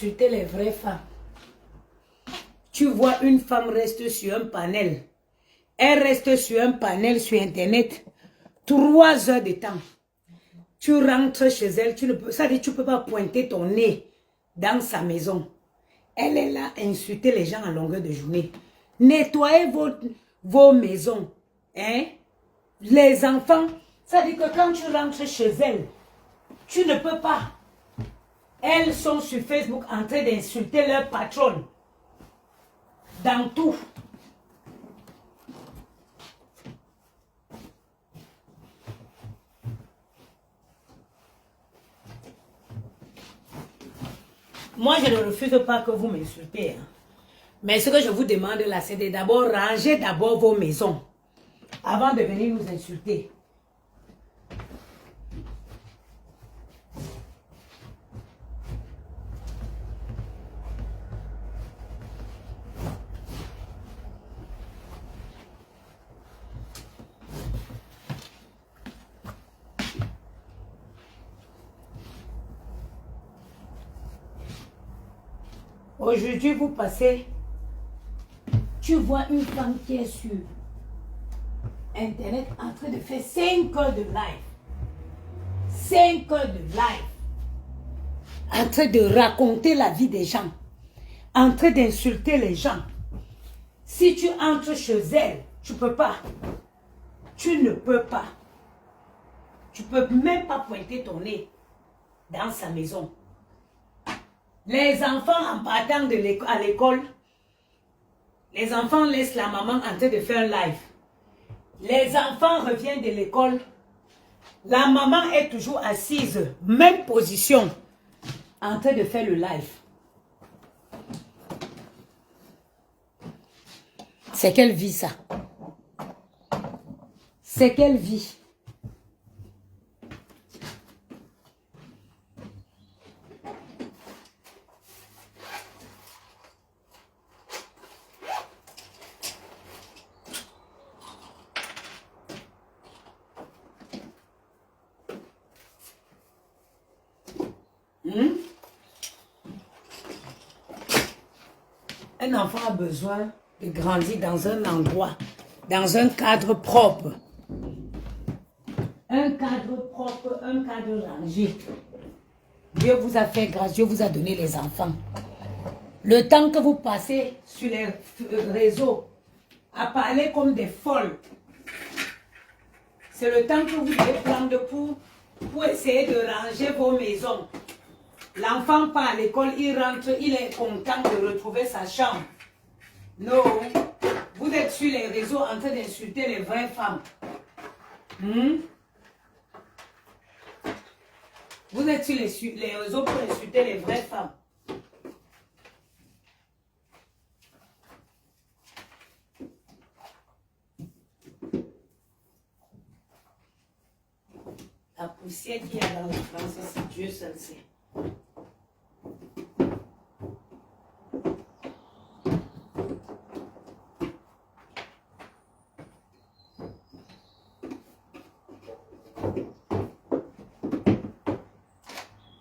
insulter les vraies femmes. Tu vois une femme reste sur un panel. Elle reste sur un panel sur Internet 3 heures de temps. Tu rentres chez elle, tu ne peux, ça dit tu ne peux pas pointer ton nez dans sa maison. Elle est là à insulter les gens à longueur de journée. Nettoyez vos maisons. Hein? Les enfants, ça dit que quand tu rentres chez elle, tu ne peux pas. Elles sont sur Facebook en train d'insulter leur patronne. Dans tout. Moi, je ne refuse pas que vous m'insultez. Hein. Mais ce que je vous demande là, c'est de d'abord ranger d'abord vos maisons. Avant de venir nous insulter. Aujourd'hui, vous passez, tu vois une femme qui est sur Internet en train de faire 5 heures de live. 5 heures de live. En train de raconter la vie des gens. En train d'insulter les gens. Si tu entres chez elle, tu ne peux pas. Tu ne peux pas. Tu ne peux même pas pointer ton nez dans sa maison. Les enfants en partant à l'école, les enfants laissent la maman en train de faire un live. Les enfants reviennent de l'école. La maman est toujours assise, même position, en train de faire le live. C'est quelle vie ça? C'est quelle vie? Un enfant a besoin de grandir dans un endroit, dans un cadre propre. Un cadre propre, un cadre rangé. Dieu vous a fait grâce, Dieu vous a donné les enfants. Le temps que vous passez sur les réseaux à parler comme des folles, c'est le temps que vous devez prendre pour essayer de ranger vos maisons. L'enfant part à l'école, il rentre, il est content de retrouver sa chambre. Non, vous êtes sur les réseaux en train d'insulter les vraies femmes. Vous êtes sur les réseaux pour insulter les vraies femmes. La poussière qu'il y a dans la France, c'est Dieu seul sait.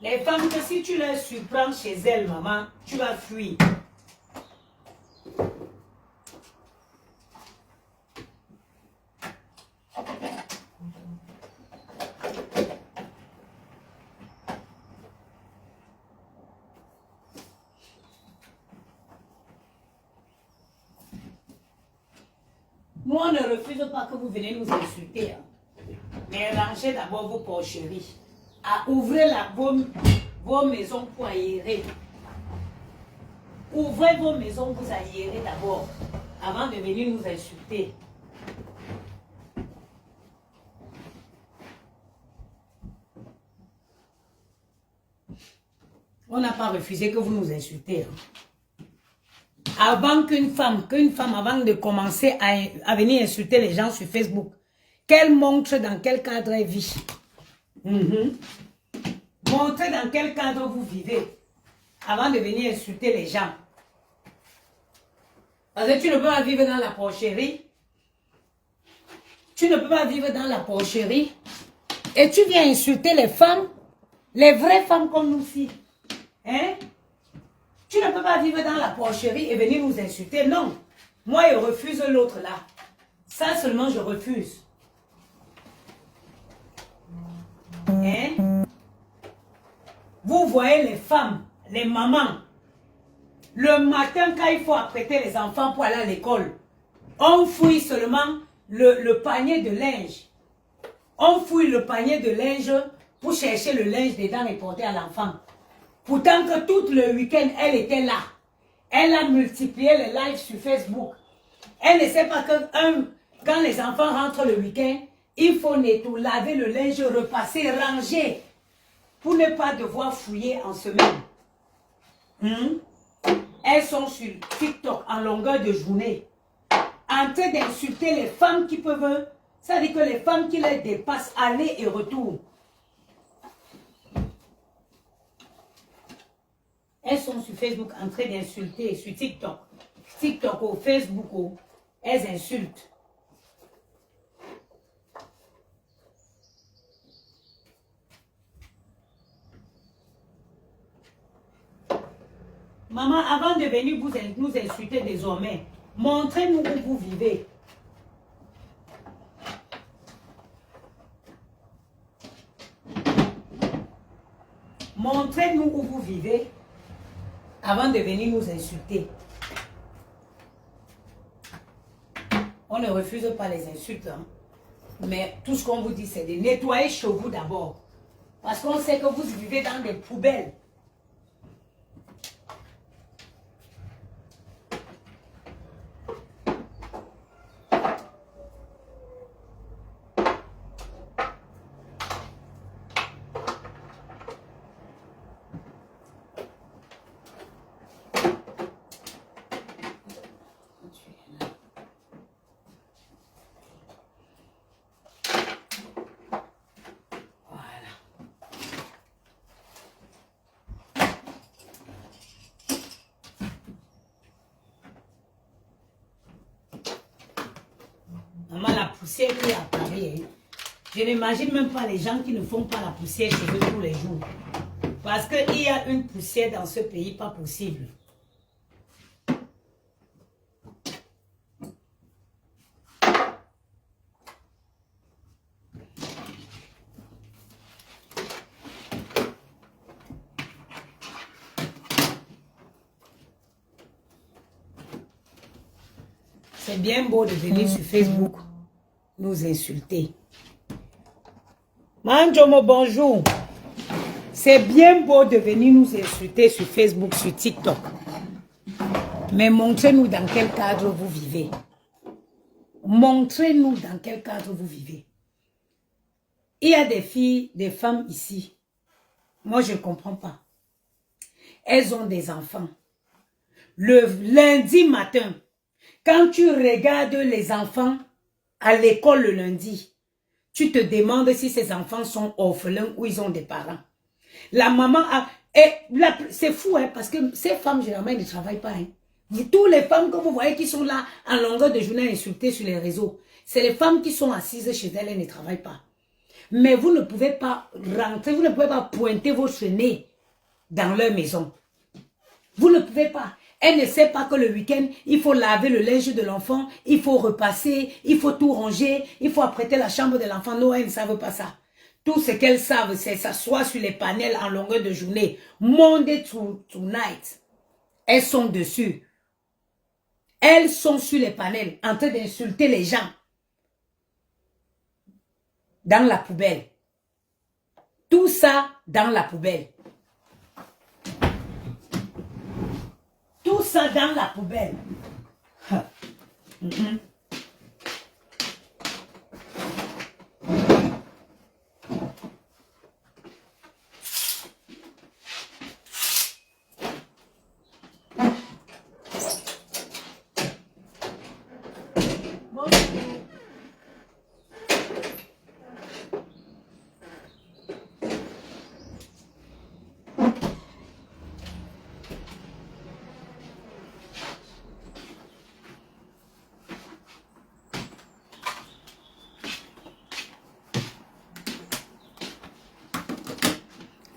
Les femmes que si tu les surprends chez elles, maman, tu vas fuir. Nous, on ne refuse pas que vous venez nous insulter. Hein. Mais rangez d'abord vos porcheries. Ouvrez vos maisons pour aérer. Ouvrez vos maisons, vous aérez d'abord, avant de venir nous insulter. On n'a pas refusé que vous nous insultez. Hein. Avant qu'une femme, avant de commencer à venir insulter les gens sur Facebook, qu'elle montre dans quel cadre elle vit. Montrez dans quel cadre vous vivez avant de venir insulter les gens. Parce que tu ne peux pas vivre dans la porcherie. Tu ne peux pas vivre dans la porcherie. Et tu viens insulter les femmes, les vraies femmes comme nous ici. Hein? Tu ne peux pas vivre dans la porcherie et venir nous insulter. Non. Moi, je refuse l'autre là. Ça seulement, je refuse. Hein? Vous voyez les femmes, les mamans, le matin quand il faut apprêter les enfants pour aller à l'école, on fouille seulement le panier de linge. On fouille le panier de linge pour chercher le linge dedans et porter à l'enfant. Pourtant que tout le week-end, elle était là. Elle a multiplié les lives sur Facebook. Elle ne sait pas que quand les enfants rentrent le week-end, il faut nettoyer, laver le linge, repasser, ranger. Pour ne pas devoir fouiller en semaine. Elles sont sur TikTok en longueur de journée. En train d'insulter les femmes qui peuvent... Ça veut dire que les femmes qui les dépassent aller et retour. Elles sont sur Facebook en train d'insulter, sur TikTok. TikTok ou Facebook, elles insultent. Maman, avant de venir nous insulter désormais, montrez-nous où vous vivez. Montrez-nous où vous vivez avant de venir nous insulter. On ne refuse pas les insultes, hein. Mais tout ce qu'on vous dit, c'est de nettoyer chez vous d'abord. Parce qu'on sait que vous vivez dans des poubelles. Maman, la poussière qui est à Paris, hein. Je n'imagine même pas les gens qui ne font pas la poussière chez eux tous les jours. Parce qu'il y a une poussière dans ce pays, pas possible. C'est bien beau de venir sur Facebook nous insulter. Manjomo, bonjour. C'est bien beau de venir nous insulter sur Facebook, sur TikTok. Mais montrez-nous dans quel cadre vous vivez. Montrez-nous dans quel cadre vous vivez. Il y a des filles, des femmes ici. Moi, je ne comprends pas. Elles ont des enfants. Le lundi matin, quand tu regardes les enfants à l'école le lundi, tu te demandes si ces enfants sont orphelins ou ils ont des parents. La maman a... C'est fou, hein, parce que ces femmes, généralement, elles ne travaillent pas. Hein. Toutes les femmes que vous voyez qui sont là en longueur de journée insultées sur les réseaux, c'est les femmes qui sont assises chez elles et ne travaillent pas. Mais vous ne pouvez pas rentrer, vous ne pouvez pas pointer votre nez dans leur maison. Vous ne pouvez pas. Elle ne sait pas que le week-end, il faut laver le linge de l'enfant, il faut repasser, il faut tout ranger, il faut apprêter la chambre de l'enfant. Non, elles ne savent pas ça. Tout ce qu'elles savent, c'est s'asseoir sur les panels en longueur de journée. Monday to night. Elles sont dessus. Elles sont sur les panels en train d'insulter les gens. Dans la poubelle. Tout ça dans la poubelle. Tout ça dans la poubelle.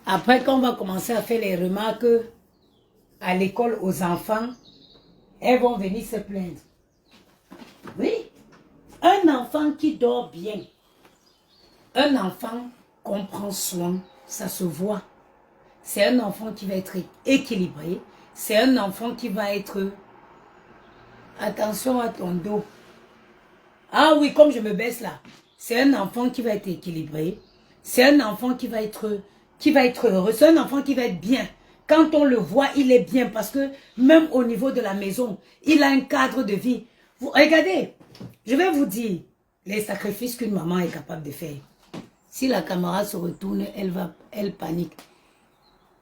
Après qu'on va commencer à faire les remarques à l'école aux enfants, elles vont venir se plaindre. Oui, un enfant qui dort bien, un enfant qu'on prend soin, ça se voit. C'est un enfant qui va être équilibré, c'est un enfant qui va être... Attention à ton dos. Ah oui, comme je me baisse là. C'est un enfant qui va être équilibré. C'est un enfant qui va être heureux. C'est un enfant qui va être bien. Quand on le voit, il est bien parce que même au niveau de la maison, il a un cadre de vie. Vous, regardez, je vais vous dire les sacrifices qu'une maman est capable de faire. Si la caméra se retourne, elle panique.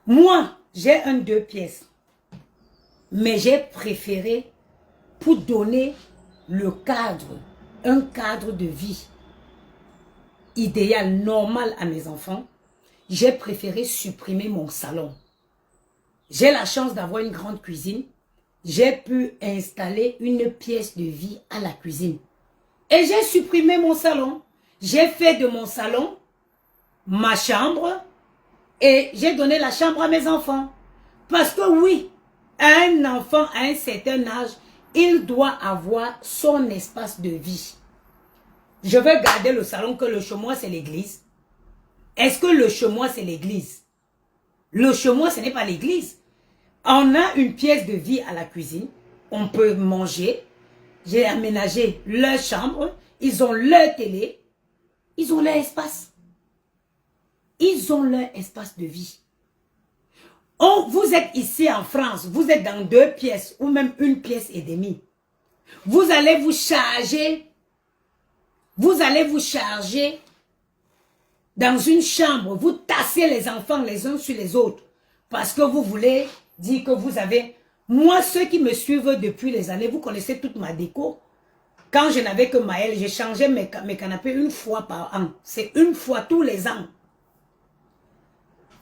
Moi, j'ai un 2 pièces. Mais j'ai préféré pour donner le cadre, un cadre de vie idéal, normal à mes enfants, j'ai préféré supprimer mon salon. J'ai la chance d'avoir une grande cuisine. J'ai pu installer une pièce de vie à la cuisine. Et j'ai supprimé mon salon. J'ai fait de mon salon ma chambre et j'ai donné la chambre à mes enfants. Parce que oui, un enfant à un certain âge, il doit avoir son espace de vie. Je veux garder le salon que le chez moi c'est l'église. Est-ce que le chez moi c'est l'église? Le chez moi ce n'est pas l'église. On a une pièce de vie à la cuisine. On peut manger. J'ai aménagé leur chambre. Ils ont leur télé. Ils ont leur espace. Ils ont leur espace de vie. Oh, vous êtes ici en France. Vous êtes dans 2 pièces ou même 1 pièce et demie. Vous allez vous charger. Vous allez vous charger dans une chambre. Vous tassez les enfants les uns sur les autres. Parce que vous voulez dire que vous avez... Moi, ceux qui me suivent depuis les années, vous connaissez toute ma déco. Quand je n'avais que Maël, j'ai changé mes canapés 1 fois par an. C'est 1 fois tous les ans.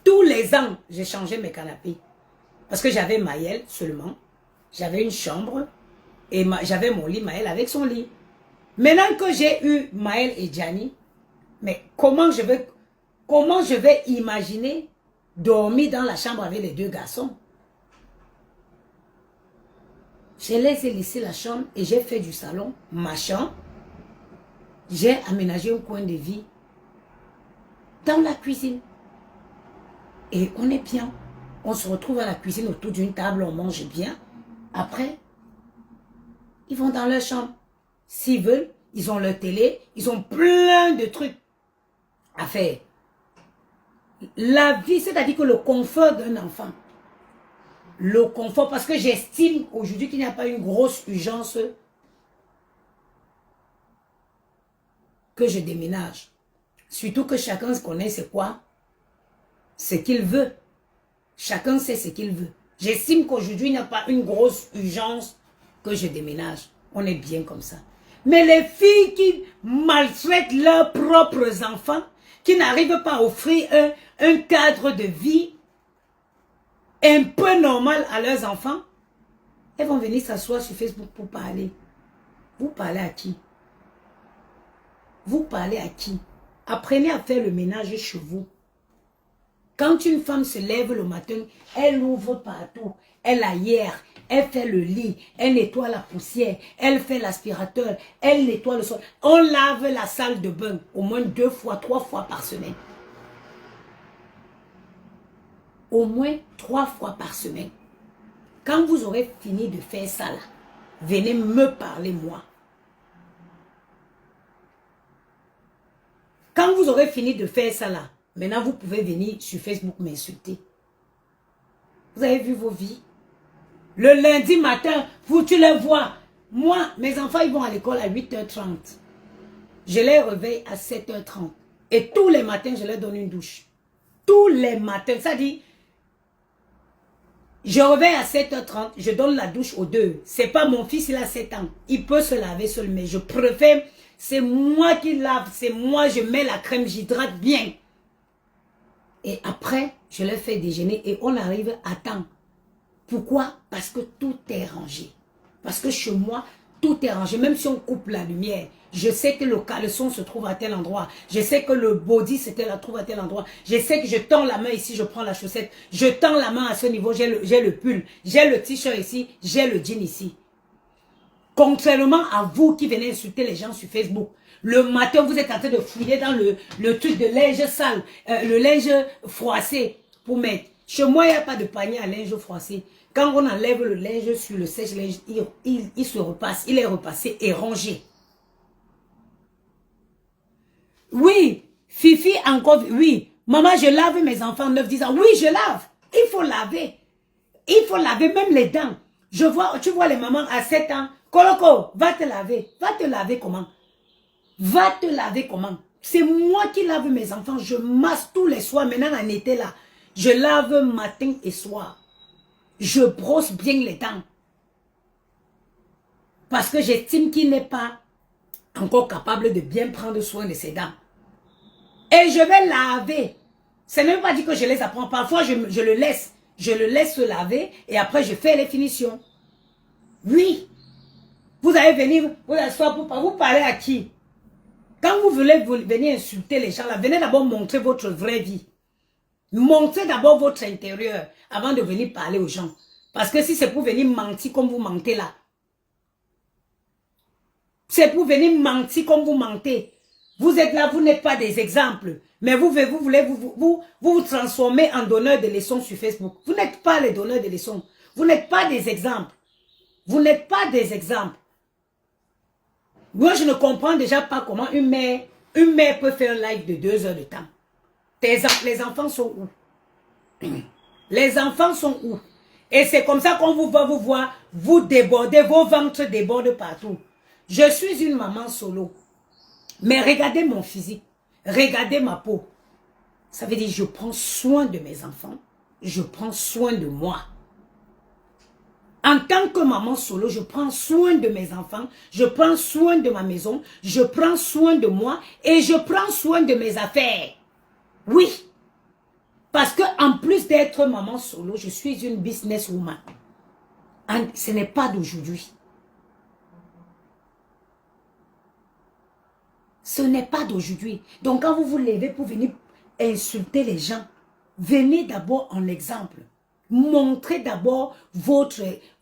Tous les ans, j'ai changé mes canapés. Parce que j'avais Maël seulement. J'avais une chambre. Et j'avais mon lit, Maël avec son lit. Maintenant que j'ai eu Maël et Gianni, mais comment je vais imaginer dormir dans la chambre avec les 2 garçons? Je les ai laissé la chambre et j'ai fait du salon ma chambre. J'ai aménagé un coin de vie dans la cuisine. Et on est bien. On se retrouve à la cuisine autour d'une table, on mange bien. Après, ils vont dans leur chambre. S'ils veulent, ils ont leur télé, ils ont plein de trucs à faire. La vie, c'est-à-dire que le confort d'un enfant, le confort, parce que j'estime aujourd'hui qu'il n'y a pas une grosse urgence que je déménage. Surtout que chacun connaît c'est quoi, ce qu'il veut. Chacun sait ce qu'il veut. J'estime qu'aujourd'hui, il n'y a pas une grosse urgence que je déménage. On est bien comme ça. Mais les filles qui maltraitent leurs propres enfants, qui n'arrivent pas à offrir un cadre de vie un peu normal à leurs enfants, elles vont venir s'asseoir sur Facebook pour parler. Vous parlez à qui? Vous parlez à qui? Apprenez à faire le ménage chez vous. Quand une femme se lève le matin, elle ouvre partout, elle aère, elle fait le lit, elle nettoie la poussière, elle fait l'aspirateur, elle nettoie le sol. On lave la salle de bain au moins 2 fois, 3 fois par semaine. Au moins 3 fois par semaine. Quand vous aurez fini de faire ça là, venez me parler moi. Quand vous aurez fini de faire ça là, maintenant vous pouvez venir sur Facebook m'insulter. Vous avez vu vos vies? Le lundi matin, tu les vois. Moi, mes enfants, ils vont à l'école à 8h30. Je les réveille à 7h30. Et tous les matins, je leur donne une douche. Tous les matins. Ça dit, je réveille à 7h30, je donne la douche aux 2. C'est pas mon fils, il a 7 ans. Il peut se laver seul, mais je préfère, c'est moi qui lave, c'est moi, je mets la crème, j'hydrate bien. Et après, je leur fais déjeuner et on arrive à temps. Pourquoi? Parce que tout est rangé. Parce que chez moi, tout est rangé. Même si on coupe la lumière, je sais que le caleçon se trouve à tel endroit. Je sais que le body se trouve à tel endroit. Je sais que je tends la main ici, je prends la chaussette. Je tends la main à ce niveau, j'ai le pull. J'ai le t-shirt ici, j'ai le jean ici. Contrairement à vous qui venez insulter les gens sur Facebook. Le matin, vous êtes en train de fouiller dans le truc de linge sale, le linge froissé pour mettre. Chez moi, il n'y a pas de panier à linge froissé. Quand on enlève le linge sur le sèche-linge, il se repasse. Il est repassé et rangé. Oui, Fifi encore, oui. Maman, je lave mes enfants 9-10 ans. Oui, je lave. Il faut laver. Il faut laver même les dents. Tu vois les mamans à 7 ans. Koloko, va te laver. Va te laver comment? Va te laver comment? C'est moi qui lave mes enfants. Je masse tous les soirs. Maintenant, en été là, je lave matin et soir. Je brosse bien les dents. Parce que j'estime qu'il n'est pas encore capable de bien prendre soin de ses dents. Et je vais laver. Ça ne veut pas dire que je les apprends. Parfois, je le laisse. Je le laisse se laver et après, je fais les finitions. Oui. Vous allez venir vous asseoir pour vous parler à qui? Quand vous voulez venir insulter les gens, là, venez d'abord montrer votre vraie vie. Montrez d'abord votre intérieur avant de venir parler aux gens. Parce que si c'est pour venir mentir comme vous mentez là, c'est pour venir mentir comme vous mentez. Vous êtes là, vous n'êtes pas des exemples. Mais vous voulez vous transformer en donneur de leçons sur Facebook. Vous n'êtes pas les donneurs de leçons. Vous n'êtes pas des exemples. Vous n'êtes pas des exemples. Moi, je ne comprends déjà pas comment une mère peut faire un live de 2 heures de temps. Les enfants sont où? Les enfants sont où? Et c'est comme ça qu'on va vous voir, vous déborder, vos ventres débordent partout. Je suis une maman solo. Mais regardez mon physique. Regardez ma peau. Ça veut dire que je prends soin de mes enfants. Je prends soin de moi. En tant que maman solo, je prends soin de mes enfants. Je prends soin de ma maison. Je prends soin de moi. Et je prends soin de mes affaires. Oui. Parce que en plus d'être maman solo, je suis une businesswoman. Ce n'est pas d'aujourd'hui. Ce n'est pas d'aujourd'hui. Donc quand vous vous levez pour venir insulter les gens, venez d'abord en exemple. Montrez d'abord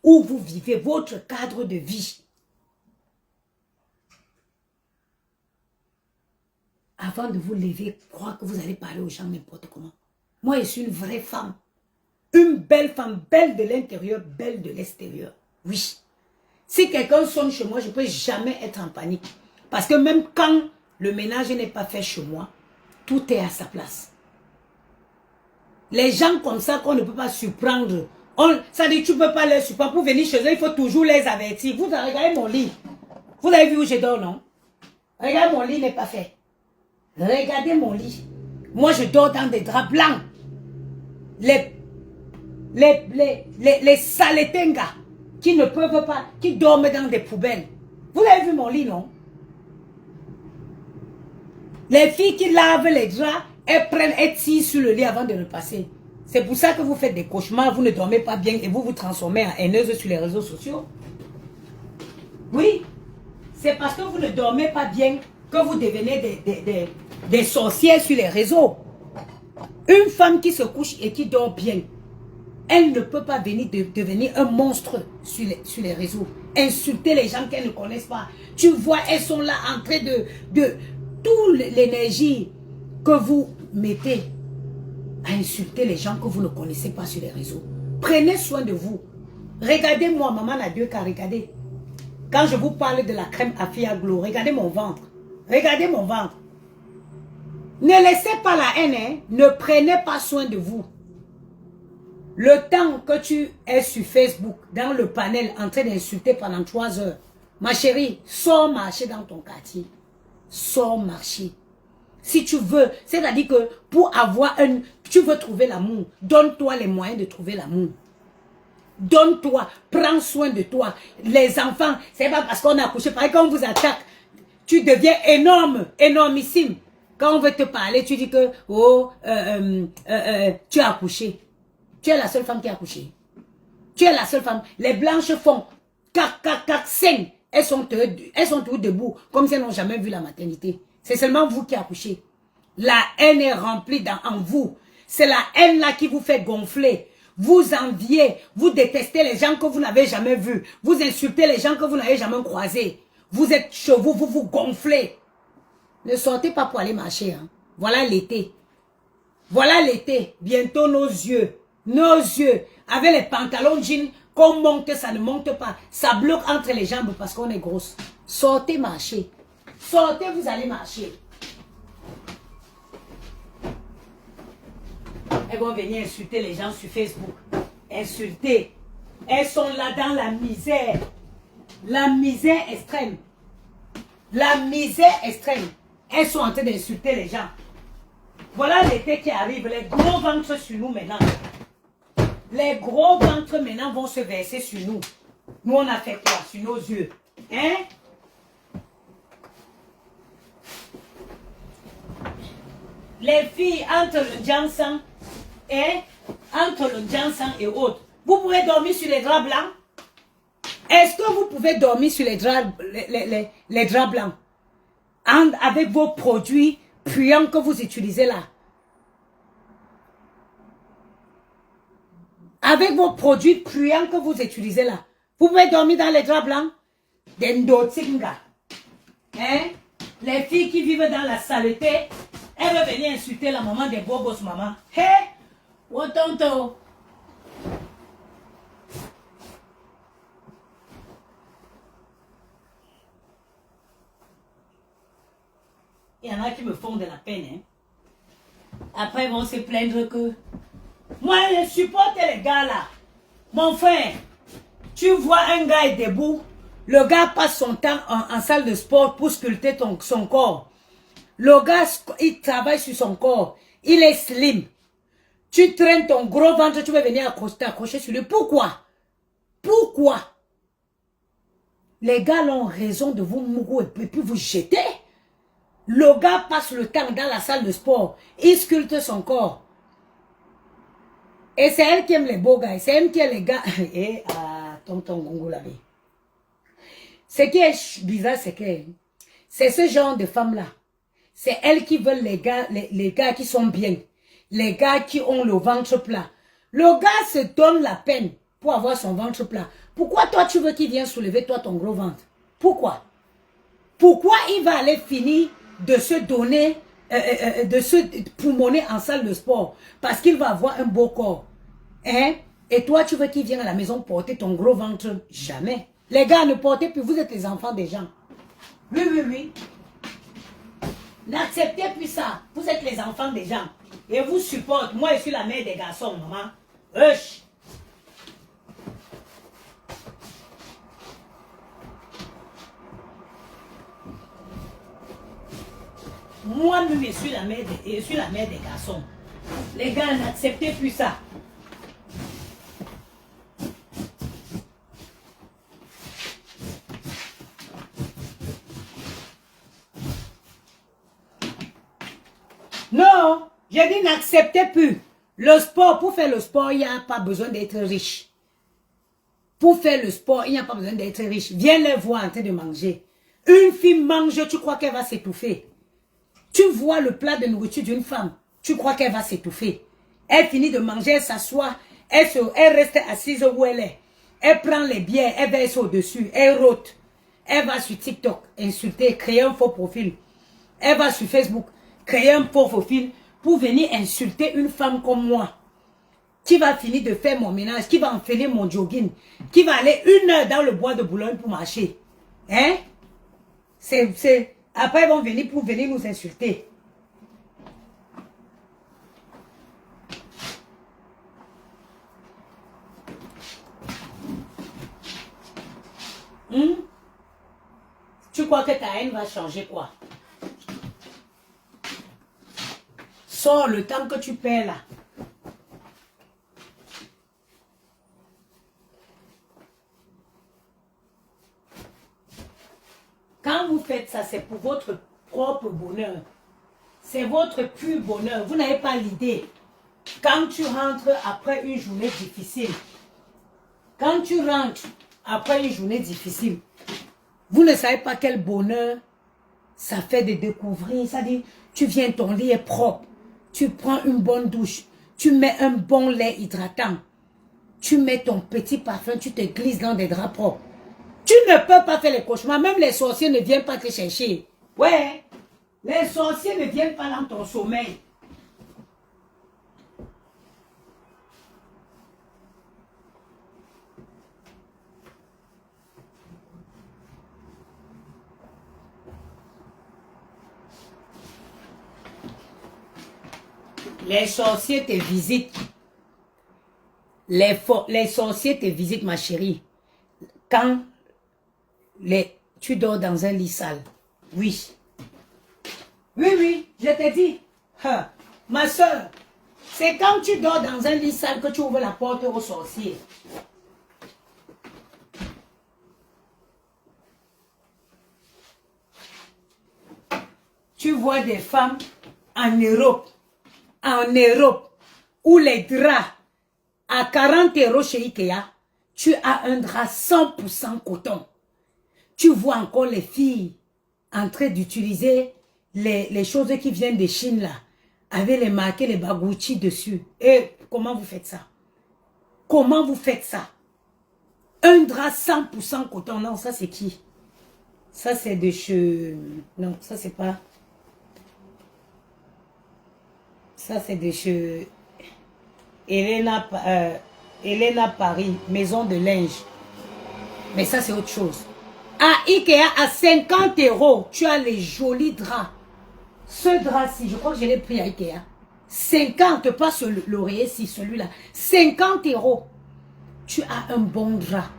où vous vivez, votre cadre de vie. Avant de vous lever, croire que vous allez parler aux gens n'importe comment. Moi, je suis une vraie femme. Une belle femme, belle de l'intérieur, belle de l'extérieur. Oui. Si quelqu'un sonne chez moi, je ne peux jamais être en panique. Parce que même quand le ménage n'est pas fait chez moi, tout est à sa place. Les gens comme ça qu'on ne peut pas surprendre, ça dit tu ne peux pas les surprendre. Pour venir chez eux, il faut toujours les avertir. Vous regardez mon lit. Vous avez vu où je dors, non? Regardez, mon lit n'est pas fait. Regardez mon lit. Moi, je dors dans des draps blancs. Les saletengas qui ne peuvent pas, qui dorment dans des poubelles. Vous avez vu mon lit, non? Les filles qui lavent les draps, elles tirent sur le lit avant de le passer. C'est pour ça que vous faites des cauchemars, vous ne dormez pas bien et vous vous transformez en haineuse sur les réseaux sociaux. Oui, c'est parce que vous ne dormez pas bien que vous devenez des sorcières sur les réseaux. Une femme qui se couche et qui dort bien, elle ne peut pas venir devenir un monstre sur les réseaux. Insulter les gens qu'elles ne connaissent pas. Tu vois, elles sont là en train de toute l'énergie que vous mettez à insulter les gens que vous ne connaissez pas sur les réseaux. Prenez soin de vous. Regardez-moi, maman a Dieu qu'à regarder. Quand je vous parle de la crème Afia Glow, regardez mon ventre. Regardez mon ventre. Ne laissez pas la haine, hein? Ne prenez pas soin de vous. Le temps que tu es sur Facebook, dans le panel, en train d'insulter pendant 3 heures, ma chérie, sors marcher dans ton quartier. Sors marcher. Si tu veux, c'est-à-dire que pour avoir tu veux trouver l'amour, donne-toi les moyens de trouver l'amour. Donne-toi, prends soin de toi. Les enfants, c'est pas parce qu'on a accouché, pareil quand on vous attaque, tu deviens énorme, énormissime. Quand on veut te parler, tu dis que, tu as accouché. Tu es la seule femme qui a accouché. Tu es la seule femme. Les blanches font cac, cac, cac, saignent. elles sont toutes debout, comme si elles n'ont jamais vu la maternité. C'est seulement vous qui accouchez. La haine est remplie en vous. C'est la haine là qui vous fait gonfler. Vous enviez, vous détestez les gens que vous n'avez jamais vus. Vous insultez les gens que vous n'avez jamais croisés. Vous êtes chevaux, vous vous gonflez. Ne sortez pas pour aller marcher. Hein. Voilà l'été. Voilà l'été. Bientôt nos yeux. Nos yeux. Avec les pantalons jeans, qu'on monte, ça ne monte pas. Ça bloque entre les jambes parce qu'on est grosse. Sortez marcher. Sortez, vous allez marcher. Elles vont venir insulter les gens sur Facebook. Insulter. Elles sont là dans la misère. La misère extrême. La misère extrême. Elles sont en train d'insulter les gens. Voilà l'été qui arrive. Les gros ventres sur nous maintenant. Les gros ventres maintenant vont se verser sur nous. Nous, on a fait quoi sur nos yeux? Hein? Les filles, entre le Jansan et autres, vous pouvez dormir sur les draps blancs? Est-ce que vous pouvez dormir sur les draps blancs? Avec vos produits puants que vous utilisez là. Avec vos produits puants que vous utilisez là. Vous pouvez dormir dans les draps blancs? Dendotinga. Hein? Les filles qui vivent dans la saleté, elles veulent venir insulter la maman des bobos maman. Hé! Hey, Wotonto! Il y en a qui me font de la peine. Hein? Après, ils vont se plaindre que moi, je supporte les gars là. Mon frère, tu vois un gars est debout. Le gars passe son temps en salle de sport pour sculpter son corps. Le gars, il travaille sur son corps. Il est slim. Tu traînes ton gros ventre, tu veux venir t'accrocher sur lui. Pourquoi? Pourquoi? Les gars ont raison de vous mourir et puis vous jeter. Le gars passe le temps dans la salle de sport. Il sculpte son corps. Et c'est elle qui aime les beaux gars. C'est elle qui aime les gars. Et tonton Gongo là. Ce qui est bizarre, c'est que c'est ce genre de femmes-là. C'est elles qui veulent les gars qui sont bien. Les gars qui ont le ventre plat. Le gars se donne la peine pour avoir son ventre plat. Pourquoi toi tu veux qu'il vienne soulever toi ton gros ventre? Pourquoi? Pourquoi il va aller finir de se donner, de se poumonner en salle de sport? Parce qu'il va avoir un beau corps. Hein? Et toi tu veux qu'il vienne à la maison porter ton gros ventre? Jamais. Les gars, ne portez plus, vous êtes les enfants des gens. Oui, oui, oui. N'acceptez plus ça. Vous êtes les enfants des gens. Et vous supportez. Moi, je suis la mère des garçons, maman. Hush. Moi-même, je suis la mère des garçons. Les gars, n'acceptez plus ça. Non, j'ai dit n'acceptez plus. Le sport, pour faire le sport, il n'y a pas besoin d'être riche. Pour faire le sport, il n'y a pas besoin d'être riche. Viens les voir en train de manger. Une fille mange, tu crois qu'elle va s'étouffer. Tu vois le plat de nourriture d'une femme, tu crois qu'elle va s'étouffer. Elle finit de manger, elle s'assoit, elle reste assise où elle est. Elle prend les bières, elle verse au-dessus, elle rôte. Elle va sur TikTok, insulter, créer un faux profil. Elle va sur Facebook, créer un faux profil pour venir insulter une femme comme moi. Qui va finir de faire mon ménage, qui va enfiler mon jogging, qui va aller 1 heure dans le bois de Boulogne pour marcher. Hein? Après, ils vont venir pour venir nous insulter. Tu crois que ta haine va changer quoi? Sors le temps que tu perds là. Quand vous faites ça, c'est pour votre propre bonheur. C'est votre pur bonheur. Vous n'avez pas l'idée. Quand tu rentres après une journée difficile, Vous ne savez pas quel bonheur ça fait de découvrir. Ça dit, tu viens, ton lit est propre. Tu prends une bonne douche. Tu mets un bon lait hydratant. Tu mets ton petit parfum, tu te glisses dans des draps propres. Tu ne peux pas faire les cauchemars. Même les sorciers ne viennent pas te chercher. Ouais. Les sorciers ne viennent pas dans ton sommeil. Les sorciers te visitent. Les sorciers te visitent, ma chérie. Quand tu dors dans un lit sale. Oui. Oui, je te dis. Ma soeur, c'est quand tu dors dans un lit sale que tu ouvres la porte aux sorciers. Tu vois des femmes en Europe, où les draps à 40 € chez Ikea, tu as un drap 100% coton. Tu vois encore les filles en train d'utiliser les choses qui viennent de Chine là, avec les marqués, les bagouchis dessus. Et comment vous faites ça? Comment vous faites ça? Un drap 100% coton, non, ça c'est qui? Ça c'est de chez... Non, ça c'est pas... Ça c'est de chez... Elena Paris, maison de linge. Mais ça c'est autre chose. À Ikea, à 50 €, tu as les jolis draps. Ce drap-ci, je crois que je l'ai pris à Ikea. 50, pas l'oreiller-ci, celui-là. 50 €. Tu as un bon drap.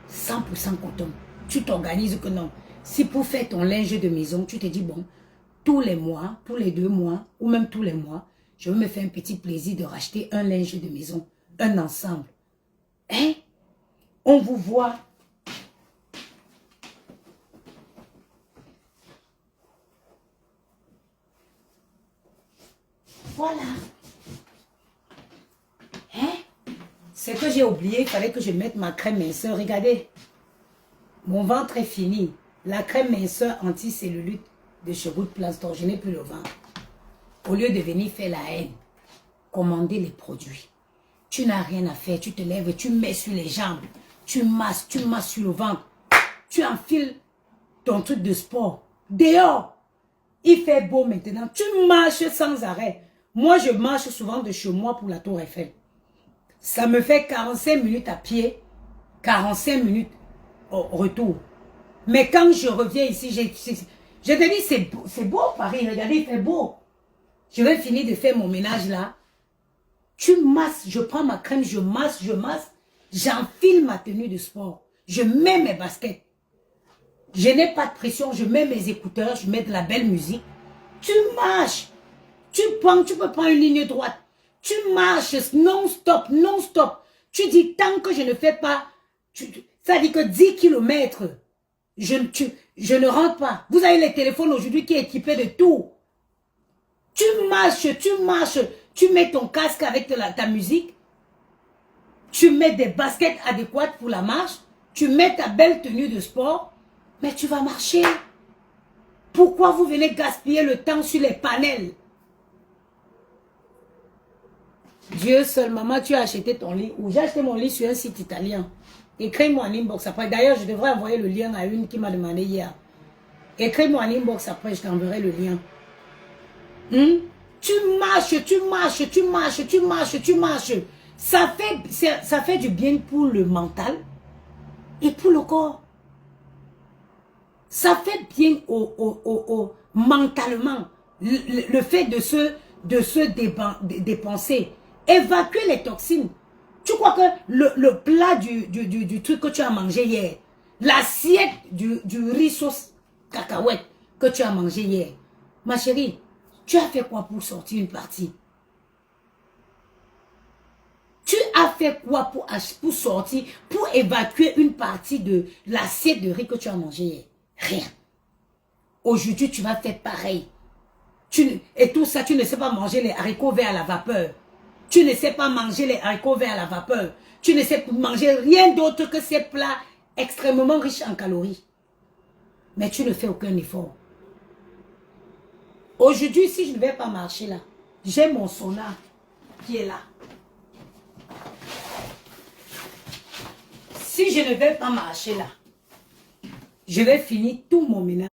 100% coton. Tu t'organises que non. Si pour faire ton linge de maison, tu te dis, bon, tous les mois, tous les 2 mois, ou même tous les mois, je vais me faire un petit plaisir de racheter un linge de maison, un ensemble. Hein? On vous voit. Voilà. Hein? C'est que j'ai oublié, il fallait que je mette ma crème minceur. Regardez. Mon ventre est fini. La crème minceur anti-cellulite de chez Good Plan Store, je n'ai plus le ventre. Au lieu de venir faire la haine, commander les produits. Tu n'as rien à faire, tu te lèves, tu mets sur les jambes, tu masses sur le ventre, tu enfiles ton truc de sport. Dehors, il fait beau maintenant, tu marches sans arrêt. Moi, je marche souvent de chez moi pour la Tour Eiffel. Ça me fait 45 minutes à pied, 45 minutes au retour. Mais quand je reviens ici, je te dis, c'est beau Paris, regardez, il fait beau. Je vais finir de faire mon ménage là. Tu masses, je prends ma crème, je masse, j'enfile ma tenue de sport. Je mets mes baskets. Je n'ai pas de pression, je mets mes écouteurs, je mets de la belle musique. Tu marches. Tu peux prendre une ligne droite. Tu marches non-stop, non-stop. Tu dis, tant que je ne fais pas, ça dit que 10 km, je ne rentre pas. Vous avez les téléphones aujourd'hui qui est équipé de tout. Tu marches, tu mets ton casque avec ta musique, tu mets des baskets adéquates pour la marche, tu mets ta belle tenue de sport, mais tu vas marcher. Pourquoi vous venez gaspiller le temps sur les panels? Dieu seul, maman, tu as acheté ton lit. Ou j'ai acheté mon lit sur un site italien. Écris-moi en inbox après. D'ailleurs, je devrais envoyer le lien à une qui m'a demandé hier. Écris-moi en inbox après, je t'enverrai le lien. Tu marches. Ça fait du bien pour le mental et pour le corps. Ça fait bien mentalement. Le fait de se dépenser. Évacuer les toxines. Tu crois que le plat du truc que tu as mangé hier, l'assiette du riz sauce cacahuète que tu as mangé hier, ma chérie, tu as fait quoi pour sortir une partie? Tu as fait quoi pour sortir, pour évacuer une partie de l'assiette de riz que tu as mangé hier? Rien. Aujourd'hui, tu vas faire pareil. Et tout ça, tu ne sais pas manger les haricots verts à la vapeur. Tu ne sais pas manger les haricots verts à la vapeur. Tu ne sais manger rien d'autre que ces plats extrêmement riches en calories. Mais tu ne fais aucun effort. Aujourd'hui, si je ne vais pas marcher là, j'ai mon sonar qui est là. Si je ne vais pas marcher là, je vais finir tout mon ménage.